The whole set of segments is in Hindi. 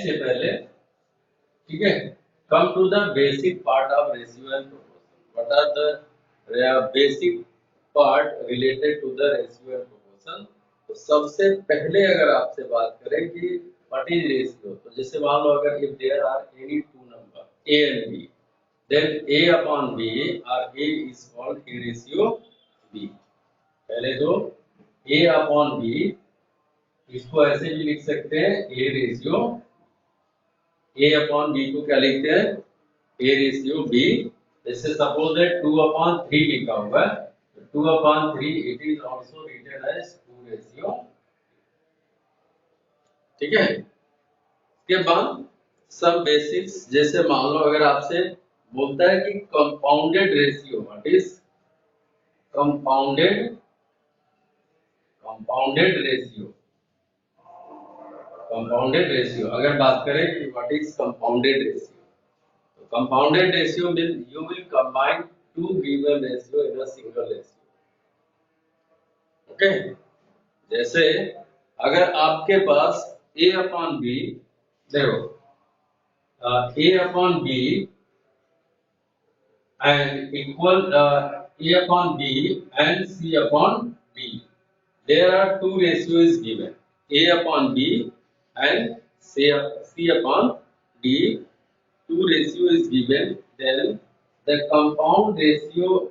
से पहले, ठीक है, come to the basic part of ratio and proportion. What are the basic part related to the ratio and proportion. तो सबसे पहले अगर आपसे बात करें कि व्हाट इज रेशियो, तो जैसे मान लो अगर if there are any two number A and B, then a upon b or a is called a ratio b। पहले जो a upon b, इसको ऐसे भी लिख सकते हैं a ratio, a upon b को क्या लिखते हैं a रेशियो b। जैसे सपोज दैट 2 upon 3 लिखा हुआ है, 2 upon 3 it is also written as 2 ratio, ठीक है। इसके बाद सब बेसिक्स, जैसे मान लो अगर आपसे बोलता है कि compounded ratio, what is compounded compounded ratio. Compounded ratio अगर बात करें कि व्हाट इज कंपाउंडेड रेशियो, तो compounded ratio mean you will combine two given ratio in a single ratio. Okay, जैसे अगर आपके पास a अपॉन b, देखो a upon b and equal a upon b and c upon b, there are two ratios given, a upon b and c upon d, two ratio is given, then the compound ratio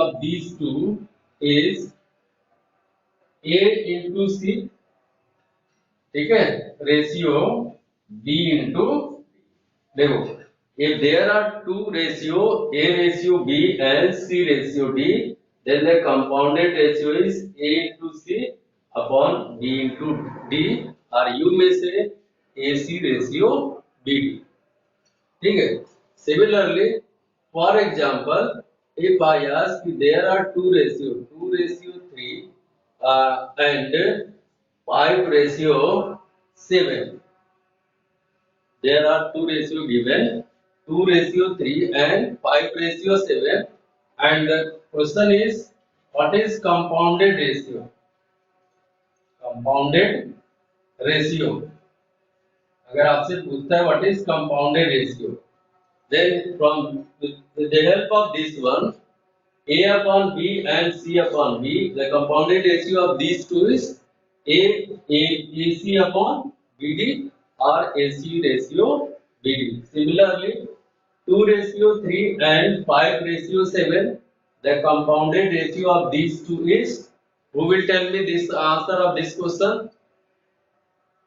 of these two is a into c, ठीक है, रेशियो b into, देखो if there are two ratio a ratio b and c ratio d, then the compounded ratio is a into c upon b into d, or you may say ac ratio bd, ठीक है। Similarly, for example, if I ask there are two ratio 3 and 5 ratio 7, there are two ratio given, 2 ratio 3 and 5 ratio 7, and the question is what is compounded ratio? Compounded ratio अगर आपसे पूछता है what is compounded ratio, then from with the help of this one, a upon b and c upon b, the compounded ratio of these two is ac upon bd or ac ratio bd. Similarly, 2 ratio 3 and 5 ratio 7, the compounded ratio of these two is, who will tell me this answer of this question?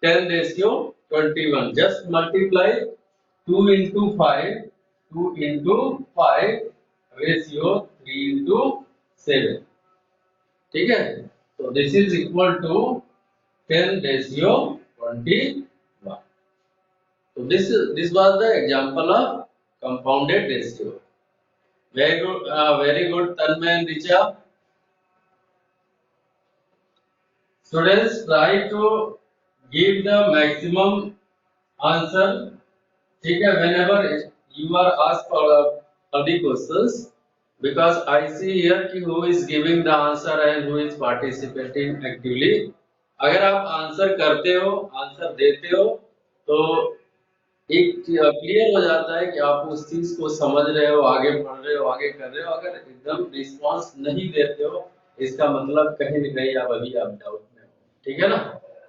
10 ratio 21. Just multiply 2 into 5, 2 into 5 ratio 3 into 7, ठीक है। तो this is equal to 10 ratio 21। So this was the example of compounded ratio. Very good, Tanmay and Richa. Students, try to give the maximum answer, ठीक है, whenever you are asked for the questions, because I see here कि who is giving the answer and who is participating actively। अगर आप आंसर करते हो, आंसर देते हो, तो एक क्लियर हो जाता है कि आप उस चीज को समझ रहे हो, आगे बढ़ रहे हो, आगे कर रहे हो। अगर एकदम रिस्पांस नहीं देते हो, इसका मतलब कहीं न कहीं आप अभी आप डाउट में हो, ठीक है ना।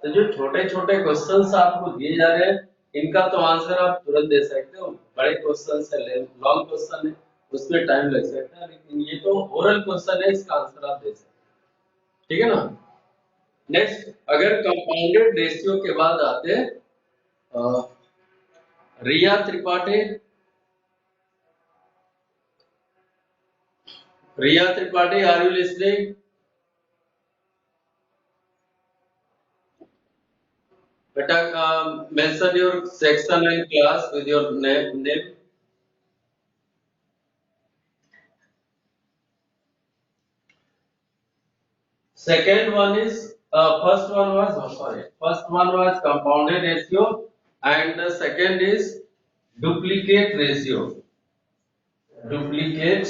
तो जो छोटे छोटे क्वेश्चंस आपको दिए जा रहे हैं, इनका तो आंसर आप तुरंत दे सकते हो। बड़े क्वेश्चन है, लॉन्ग क्वेश्चन है, उसमें टाइम लग सकता है, लेकिन ये तो ओरल क्वेश्चन है, इसका आंसर आप दे सकते हो, ठीक है ना। नेक्स्ट, अगर कंपाउंडेड रेशियो के बाद आते हैं रिया Tripathi. Riya Tripathi, are you listening? Beta, mention your section and class with your name. Second one is first one was first one was compounded ratio, and the second is duplicate ratio. Duplicate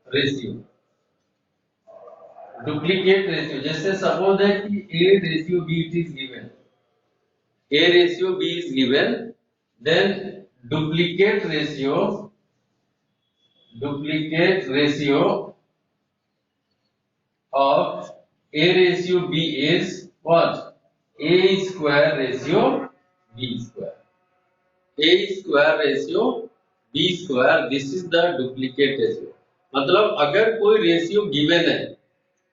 ratio. Duplicate ratio. जैसे suppose that कि A ratio B it is given. A ratio B is given, then duplicate ratio of A ratio B is what? A square ratio B square. A square ratio B square, this is the duplicate ratio. मतलब अगर कोई रेशियो गिवन है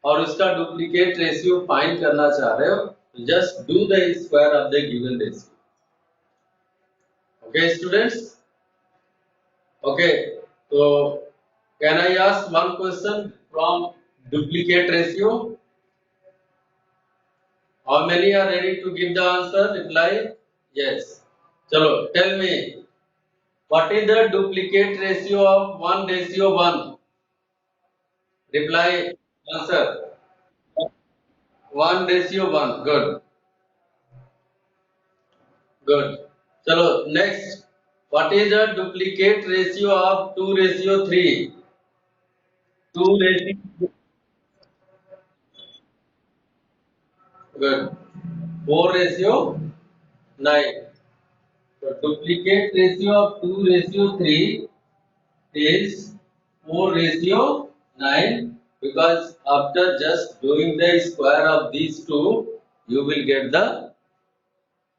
और उसका डुप्लीकेट रेशियो फाइंड करना चाह रहे हो, just do the square of the given ratio. Okay, students? Okay, so can I ask one question from duplicate ratio? How many are ready to give the answer? Reply yes. Chalo, tell me, what is the duplicate ratio of 1 ratio 1? Reply answer. 1 ratio 1. Good. Good. Chalo, next. What is the duplicate ratio of 2 ratio 3? 2 ratio. Good. 4 ratio 9. So duplicate ratio of 2 ratio 3 is 4 ratio 9, because after just doing the square of these two, you will get the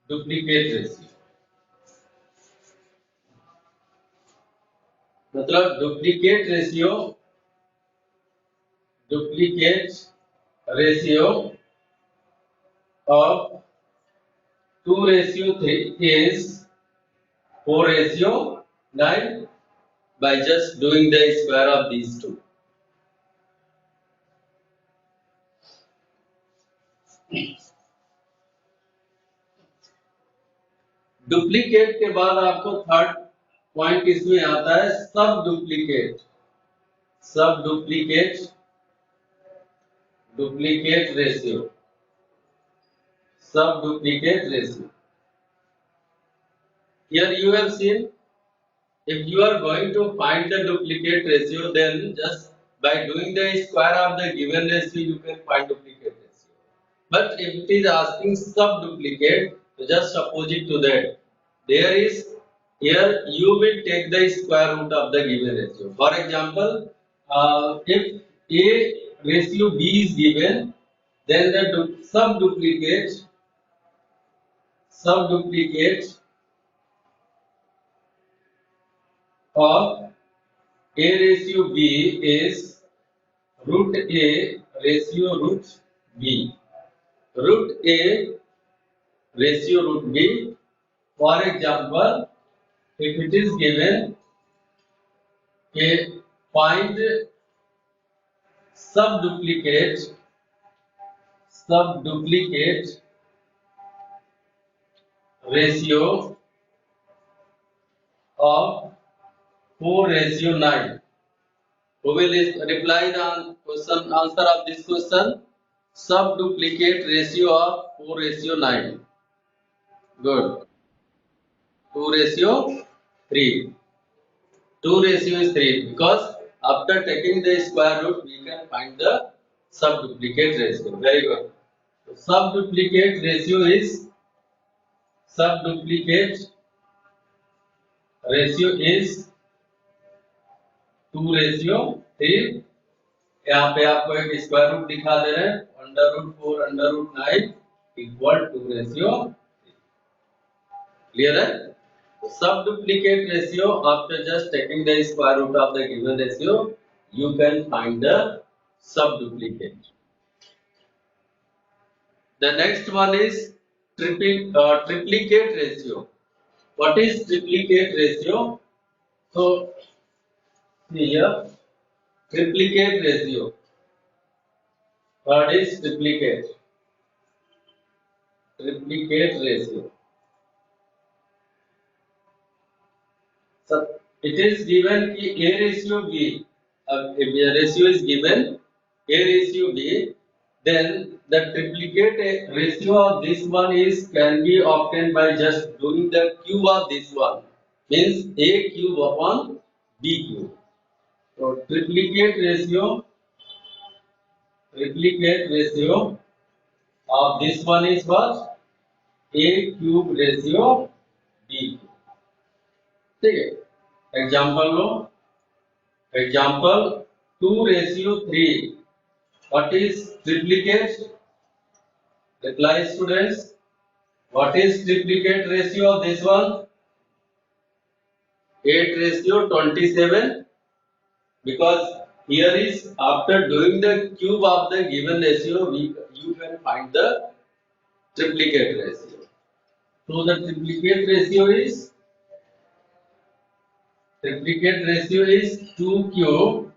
duplicate ratio. मतलब duplicate ratio of 2 ratio 3 is 4 ratio 9 by just doing the square of these two. Duplicate के बाद आपको थर्ड पॉइंट इसमें आता है सब duplicate. Duplicate ratio. Here you have seen, if you are going to find the duplicate ratio, then just by doing the square of the given ratio you can find duplicate ratio. But if it is asking sub duplicate, so just opposite to that, there is, here you will take the square root of the given ratio. For example, if A ratio B is given, then the sub duplicate of A ratio B is root A ratio root B. Root A ratio root B. For example, if it is given, find subduplicate ratio of 4 ratio 9. Who will reply the question answer of this question? Subduplicate ratio of 4 ratio 9. Good. 2 ratio 3. 2 ratio is 3, because after taking the square root we can find the subduplicate ratio. Very good. So, subduplicate ratio is 2 ratio 3. यहाँ पे आपको एक स्क्वायर रूट दिखा दे रहे हैं, √4 √9 इक्वल 2 ratio 3. क्लियर है? Subduplicate ratio, after just taking the square root of the given ratio, you can find the subduplicate. The next one is triplicate ratio. What is triplicate ratio? So here, triplicate ratio. What is triplicate ratio? So it is given कि A ratio B. If a ratio is given, A ratio B, then the triplicate ratio of this one can be obtained by just doing the cube of this one. Means A cube upon B cube. So triplicate ratio of this one is what? A cube ratio B. ठीक है, एग्जाम्पल लो। Example 2:3, what is triplicate? Reply students, what is triplicate ratio of this one? 8:27, because here is after doing the cube of the given ratio you can find the triplicate ratio. So the triplicate ratio is 2 cube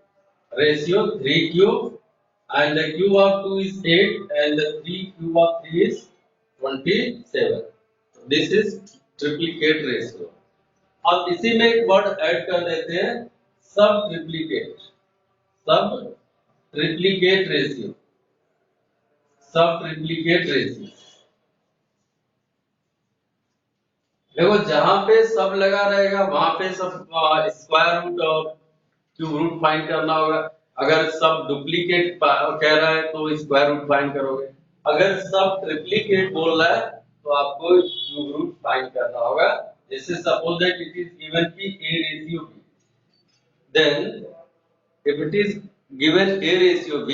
ratio 3 cube, and the cube of 2 is 8 and the 3 cube of 3 is 27. This is triplicate ratio. अब इसी में एक वर्ड ऐड कर देते हैं, सब ट्रिप्लीकेट रेशियो। सब ट्रिप्लीकेट रेशियो देखो, जहां पे सब लगा रहेगा वहां पे सब स्क्वायर रूट और क्यूब रूट फाइंड करना होगा। अगर सब डुप्लीकेट कह रहा है तो स्क्वायर रूट फाइंड करोगे। अगर सब ट्रिप्लीकेट बोल रहा है तो आपको क्यूब रूट फाइंड करना होगा। जैसे suppose that it is given की A ratio B, then if it is given a ratio b,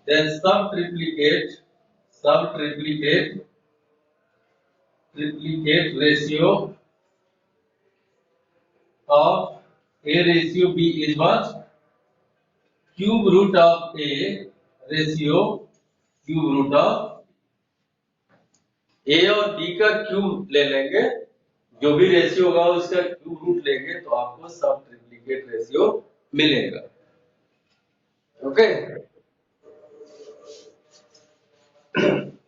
then triplicate ratio of a ratio b is what? Cube root of a ratio cube root of a और b का क्यूब ले लेंगे, जो भी रेशियो होगा उसका क्यूब रूट लेंगे तो आपको सब ट्रिप्लीकेट रेशियो मिलेगा। Okay,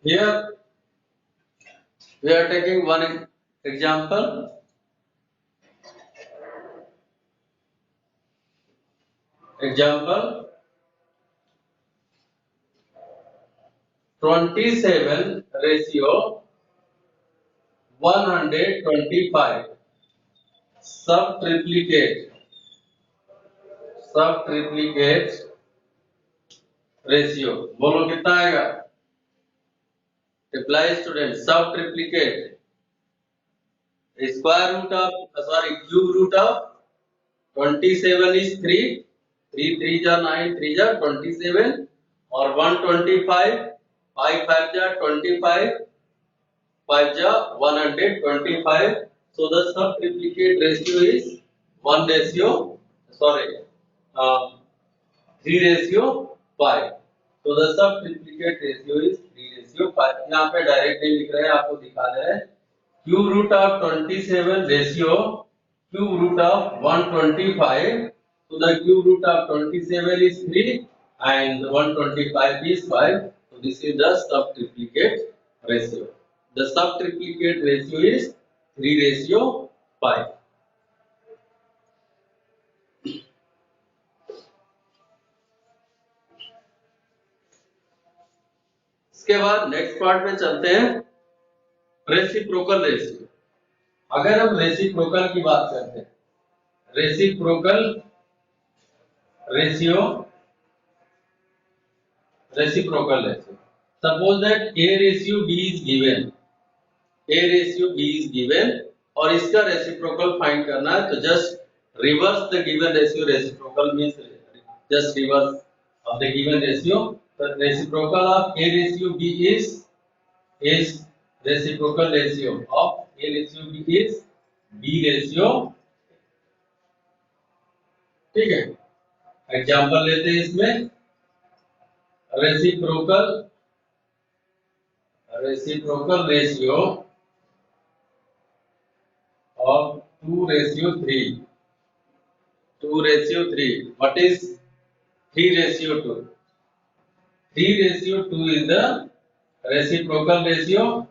here we are taking one example. Example 27 ratio 125, सब ट्रिप्लीकेट रेशियो। बोलो कितना आएगा? रिप्लाई स्टूडेंट, सब triplicate square root of cube root of 27 is 3, 3 3 जा 9, 3 जा 27, और 125, 5 5 जा 25, 5 ja 125. So the sub triplicate ratio is 3:5. So the sub triplicate ratio is 3:5. यहाँ पे डायरेक्ट नहीं लिख रहे हैं, आपको दिखा रहे हैं। Cube root of 27 ratio cube root of 125. So the cube root of 27 is 3 and 125 is 5. So this is the sub triplicate ratio. The sub triplicate ratio is 3:5. इसके बाद नेक्स्ट पार्ट में चलते हैं, रेसिप्रोकल रेशियो। अगर हम रेसिप्रोकल की बात करते हैं, reciprocal ratio suppose that A ratio B is given और इसका रेसिप्रोकल फाइंड करना है, तो just reverse the given ratio. Reciprocal means just reverse of the given ratio. The reciprocal of A ratio B is reciprocal ratio of A ratio B is B ratio। ठीक है, एग्जांपल लेते हैं इसमें। Reciprocal ratio of 2:3। 2:3, what is 3:2? 3:2 is the reciprocal ratio.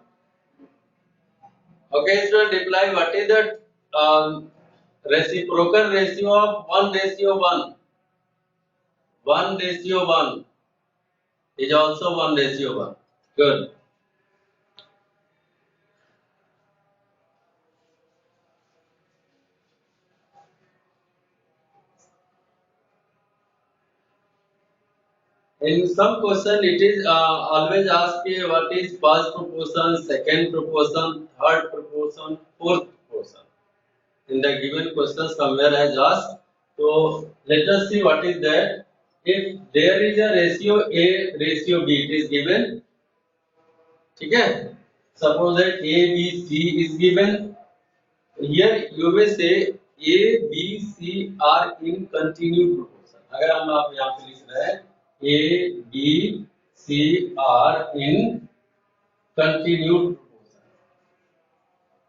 Okay, student, reply what is the reciprocal ratio of 1:1? 1:1 is also 1:1. Good. In some question, it is always asked what is first proportion, second proportion, third proportion, fourth proportion. In the given question, somewhere has asked. So let us see what is that. If there is a ratio A, ratio B, it is given. Okay. Suppose that A, B, C is given. Here you may say A, B, C are in continued proportion. अगर हम आप यहाँ पे लिख रहे हैं A, B, C are in continued proportion.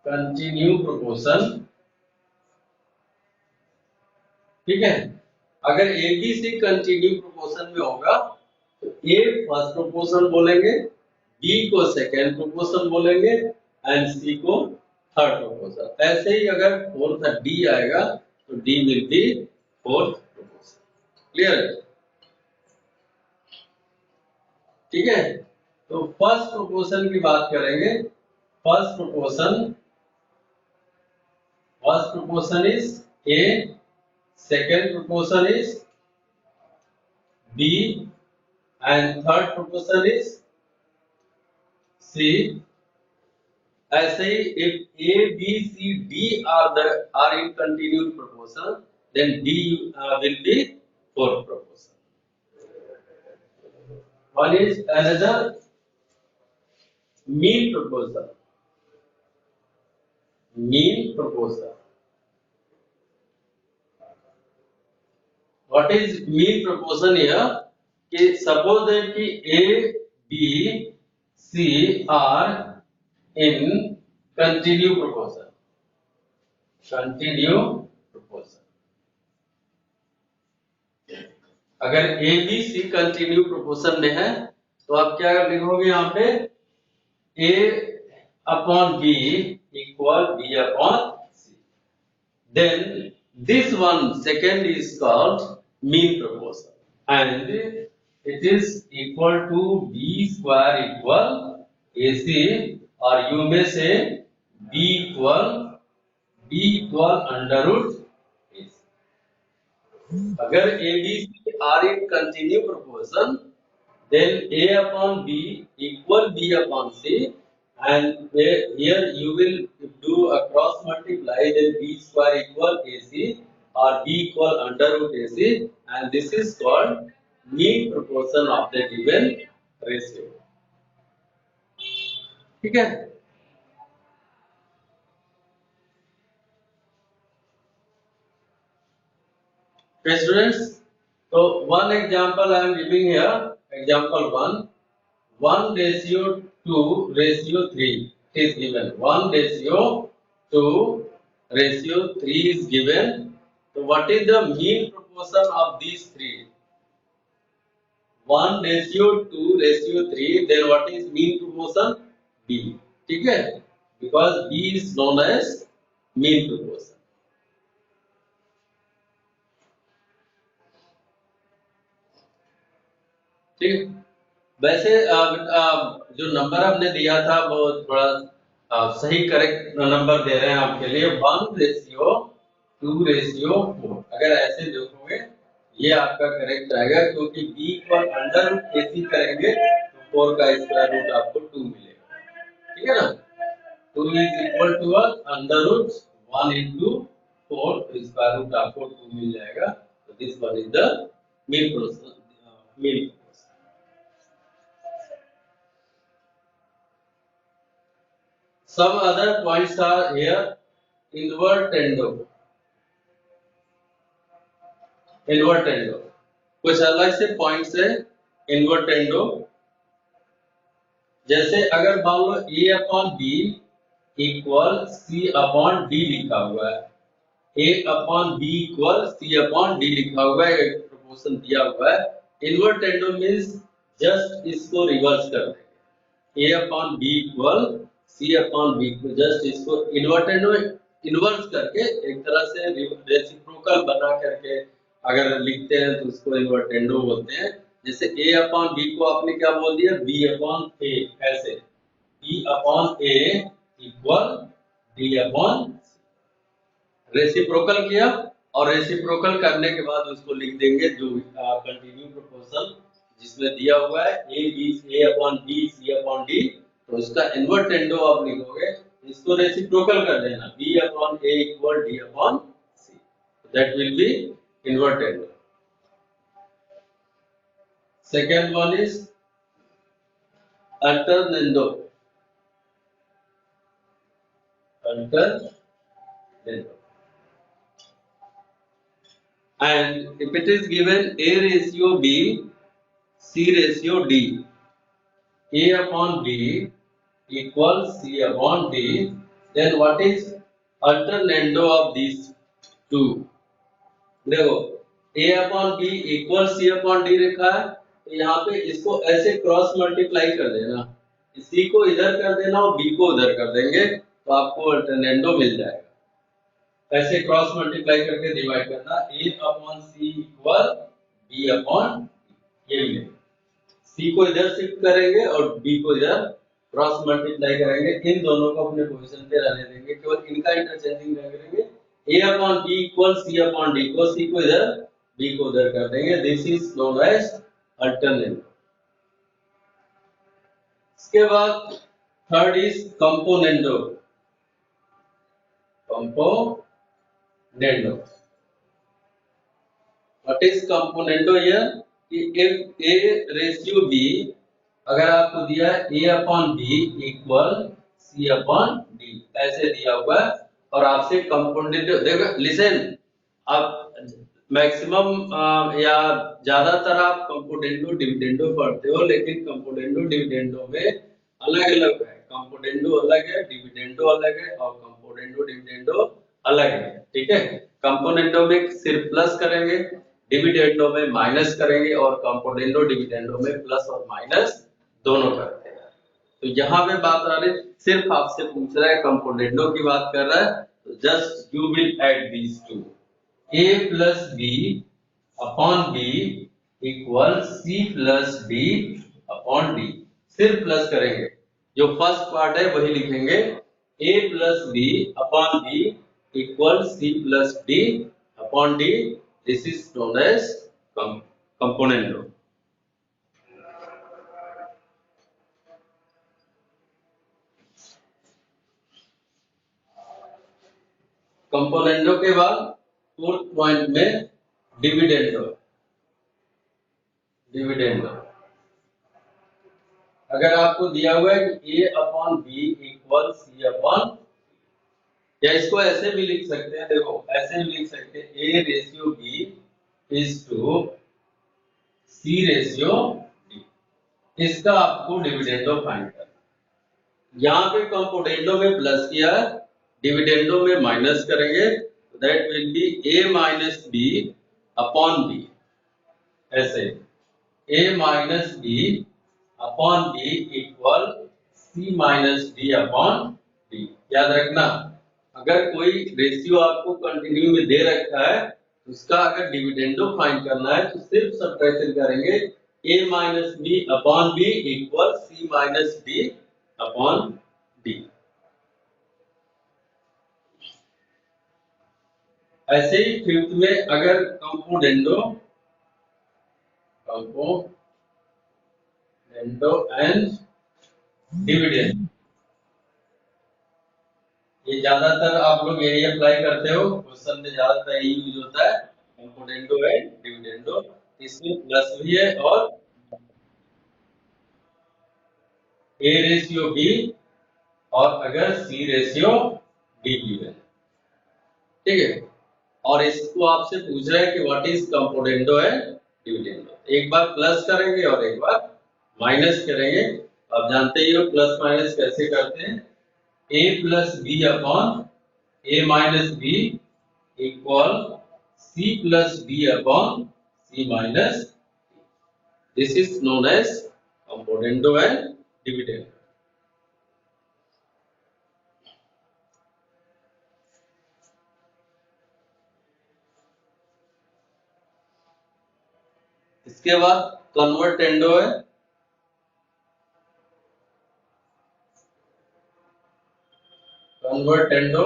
Continued proportion. ठीक है. अगर A, B, C continued proportion में होगा तो A फर्स्ट प्रोपोर्शन बोलेंगे, B को सेकेंड प्रोपोर्शन बोलेंगे एंड C को थर्ड प्रोपोर्शन. ऐसे ही अगर फोर्थ D आएगा तो D will be fourth proportion. Clear है? ठीक है. तो फर्स्ट प्रोपोर्शन की बात करेंगे. First proportion is A, second proportion is B and third proportion is C. ऐसे ही if A, B, C, D are in continued proportion, then D will be fourth proportion. One is another mean proportion. Mean proportion. What is mean proportion here? कि suppose that कि A, B, C are in continue proportion. Continue proportion. अगर A, B, C continue proportion में है तो आप क्या लिखोगे यहाँ पे A upon B equal B upon C. Then this one second is called mean proportion. And it is equal to B square equal AC, or you may say B equal under root AC. अगर A, B, C are in continue proportion, then A upon B equal B upon C, and here you will do a cross multiply, then B square equal AC or B equal under root AC, and this is called mean proportion of the given ratio. ठीक है. Okay, students. So one example I am giving here. Example 1. 1:2:3 is given. 1:2:3 is given. So what is the mean proportion of these three? 1:2:3. Then what is mean proportion? B. ठीक है? Because B is known as mean proportion. ठीक. वैसे जो नंबर हमने दिया था वो थोड़ा सही करेक्ट नंबर दे रहे हैं आपके लिए. 1:2:4. अगर ऐसे देखोगे ये आपका करेक्ट आएगा क्योंकि B को अंडर रूट AC करेंगे तो 4 का स्क्वायर रूट आपको 2 मिलेगा. ठीक है ना. 2 is equal to under root 1 into 4, तो स्क्वायर रूट आपको 2 मिल जाएगा. तो this one is the mean proportion. Some other points are here. Invertendo. कुछ अलग से पॉइंट्स है इन्वर्टेंडो. जैसे अगर मान लो A upon B equal C upon D लिखा हुआ है. A upon B equal C upon D लिखा हुआ है, एक प्रोपोर्शन दिया हुआ है. इन्वर्टेंडो मीन्स जस्ट इसको रिवर्स कर देंगे. A upon B equal C upon B को जस्ट इसको इन्वर्टेंडो इन्वर्स करके एक तरह से रेसिप्रोकल बना करके अगर लिखते हैं तो उसको इन्वर्टेंडो बोलते हैं. जैसे A अपॉन B को आपने क्या बोल दिया? B upon A. ऐसे B upon A equal D upon reciprocal किया और रेसिप्रोकल करने के बाद उसको लिख देंगे जो कंटिन्यू प्रोपोर्शन जिसमें दिया हुआ है A upon B C upon D, तो इसका इन्वर्टेंडो आप लिखोगे, इसको रेसिप्रोकल कर देना, B upon A equal D upon C, that will be invertendo. Second one is alternando. Alternando. And if it is given A ratio B, C ratio D, A upon B equals C upon D, then what is alternando of these two? देखो A upon B equals C upon D लिखा है, तो यहाँ पे इसको ऐसे क्रॉस मल्टीप्लाई कर देना, C को इधर कर देना और B को उधर कर देंगे, तो आपको अल्टरनेंडो मिल जाएगा। ऐसे क्रॉस मल्टीप्लाई करके डिवाइड करना, A upon C equal B upon, ये मिलेगा। C को इधर शिफ्ट करेंगे और B को इधर क्रॉस मल्टीप्लाई करेंगे, इन दोनों को अपने पोजीशन पे रहने देंगे, केवल इनका इंटरचेंजिंग करेंगे। A upon B equal C upon D को, C को इधर B को उधर कर देंगे, this is known as alternendo. इसके बाद third is componendo. Componendo, what is componendo here? If A ratio B, अगर आपको दिया है A upon B equal C upon D, ऐसे दिया हुआ है, और आपसे कंपोनेंडो, देखो लिसन, आप मैक्सिमम या ज्यादातर आप कंपोनेंडो डिविडेंडो पढ़ते हो, लेकिन कंपोनेंडो डिविडेंडो में अलग अलग है, कंपोनेंडो अलग है, डिविडेंडो अलग है, और कंपोनेंडो डिविडेंडो अलग है, ठीक है। कंपोनेंडो में सिर्फ प्लस करेंगे, डिविडेंडो में माइनस करेंगे, और कंपोनेंडो डिविडेंडो में प्लस और माइनस दोनों करते हैं। तो यहाँ पे बात आ रही, सिर्फ आपसे पूछ रहा है, कंपोनेंडो की बात कर रहा है, तो just you will add these two, A plus B upon B equals C plus D upon D, सिर्फ प्लस करेंगे, जो फर्स्ट पार्ट है वही लिखेंगे, A plus B upon B equals C plus D upon D, this is known as componendo. Componendo के बाद फोर्थ पॉइंट में डिविडेंडो। डिविडेंडो अगर आपको दिया हुआ है कि A upon B equal C upon, या इसको ऐसे भी लिख सकते हैं, देखो ऐसे भी लिख सकते हैं, A ratio B is to C ratio D, इसका आपको डिविडेंडो फाइंड करना। यहाँ पे कंपोनेंडो में प्लस किया, डिविडेंडो में माइनस करेंगे, that will B A minus B upon B, ऐसे A minus B upon B equal C minus D upon D। याद रखना, अगर कोई रेशियो आपको कंटिन्यू में दे रखा है, उसका अगर डिविडेंडो फाइंड करना है, तो सिर्फ सब्ट्रैक्शन करेंगे, A minus B upon B equal C minus D upon D। ऐसे ही फिफ्थ में अगर कंपोनेंडो एंड डिविडेंड, ये ज्यादातर आप लोग यही अप्लाई करते हो, क्वेश्चन में ज्यादातर यही यूज होता है, कंपोनेंडो एंड डिविडेंडो, इसमें प्लस भी है और A रेशियो B, और अगर C रेशियो D भी है, ठीक है। और इसको आपसे पूछ रहा है कि what is componendo and dividendo, एक बार प्लस करेंगे और एक बार माइनस करेंगे। आप जानते ही हो प्लस माइनस कैसे करते हैं, A plus B upon A minus B equal C plus D upon C minus, this is known as componendo and dividendo. इसके बाद कन्वर्टेंडो है। कन्वर्टेंडो,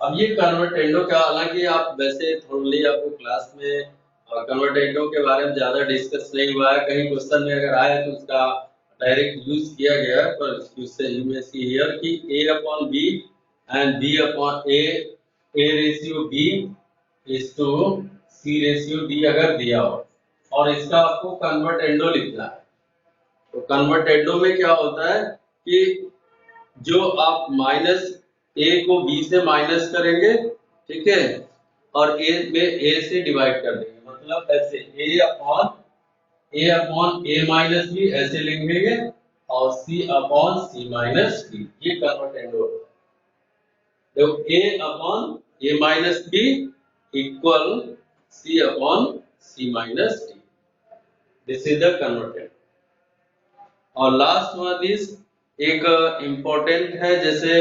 अब ये कन्वर्टेंडो का, हालांकि आप वैसे थोड़ी आपको क्लास में और कन्वर्टेंडो के बारे में ज्यादा डिस्कस नहीं हुआ है, कहीं क्वेश्चन में अगर आए तो उसका डायरेक्ट यूज किया गया है, पर उससे यू में सी हियर कि a upon b and b upon a ratio b is to c ratio d अगर दिया हो और इसका आपको कन्वर्टेंडो लिखना है। तो कन्वर्टेंडो में क्या होता है कि जो आप माइनस a को b से माइनस करेंगे, ठीक है, और a में a से डिवाइड कर देंगे, मतलब ऐसे a upon a minus b ऐसे लिखेंगे और c upon c minus b, ये कन्वर्टेंडो होता है। देखो a upon a minus b equal c upon c minus d, this is the convertendo. और लास्ट वन इज एक इम्पोर्टेंट है, जैसे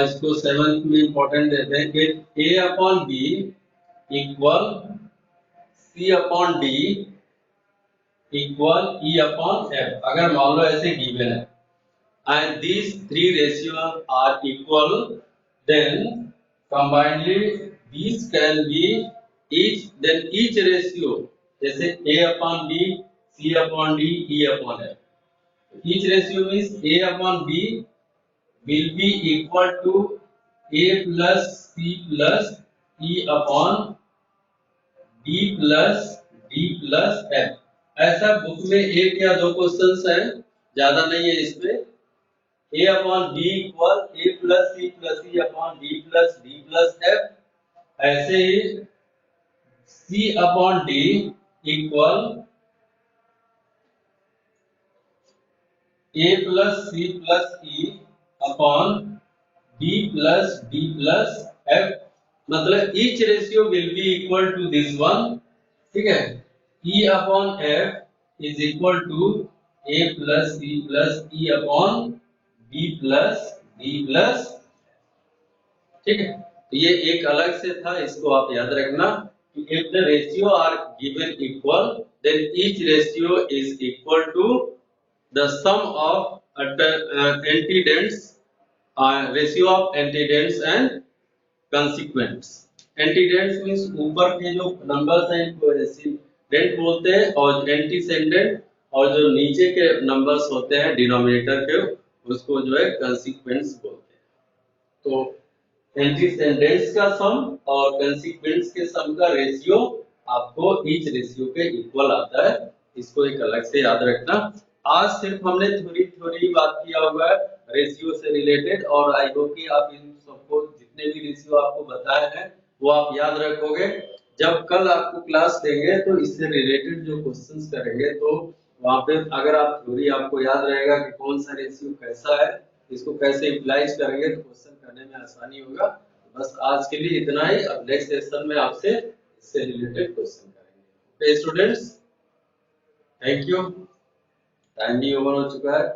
इसको सेवंथ में इम्पोर्टेंट देते हैं कि a upon b equal c upon d equal e upon f, अगर मान लो ऐसे गिवन है and these three ratios are equal, then combinedly these can be each ratio, जैसे a upon b, c upon d, e upon f, each ratio means a upon b will be equal to a plus c plus e upon d plus d plus f। ऐसा बुक में एक या दो क्वेश्चंस है, ज्यादा नहीं है इसमें। a upon b equal a plus c plus e upon d plus d plus f, ऐसे ही c upon d equal a plus c plus e upon d plus d plus f, मतलब each ratio will be equal to this one, ठीक है। e upon f is equal to a plus c plus e upon b plus d plus, ठीक है। तो ये एक अलग से था, इसको आप याद रखना कि if the ratio are given equal then each ratio is equal to the sum of antecedents, ratio of antecedents and consequents. Antecedents means ऊपर के जो नंबर्स हैं इनको एंटीडेंट बोलते हैं, और एंटीसेंडेंट और जो नीचे के नंबर्स होते हैं डिनोमिनेटर के, उसको जो है कंसीक्वेंट्स बोलते हैं। तो एंटीसेंडेंट्स का सम और कंसीक्वेंट्स के सम का रेशियो आपको ईच रेशियो के इक्वल आता है, इसको एक अलग से याद रखना। आज सिर्फ हमने थोड़ी बात किया हुआ है रेशियो से रिलेटेड, और आई होप कि आप इन सबको जितने भी रेशियो आपको बताए हैं वो आप याद रखोगे। जब कल आपको क्लास देंगे तो इससे रिलेटेड जो क्वेश्चंस करेंगे, तो वहां पे अगर आप थ्योरी आपको याद रहेगा कि कौन सा रेशियो कैसा है, इसको कैसे इम्प्लाइज करेंगे, तो क्वेश्चन करने में आसानी होगा। बस आज के लिए इतना ही, अब नेक्स्ट सेशन में आपसे इससे रिलेटेड क्वेश्चन करेंगे। Okay students, thank you. Time भी ओवर हो चुका है।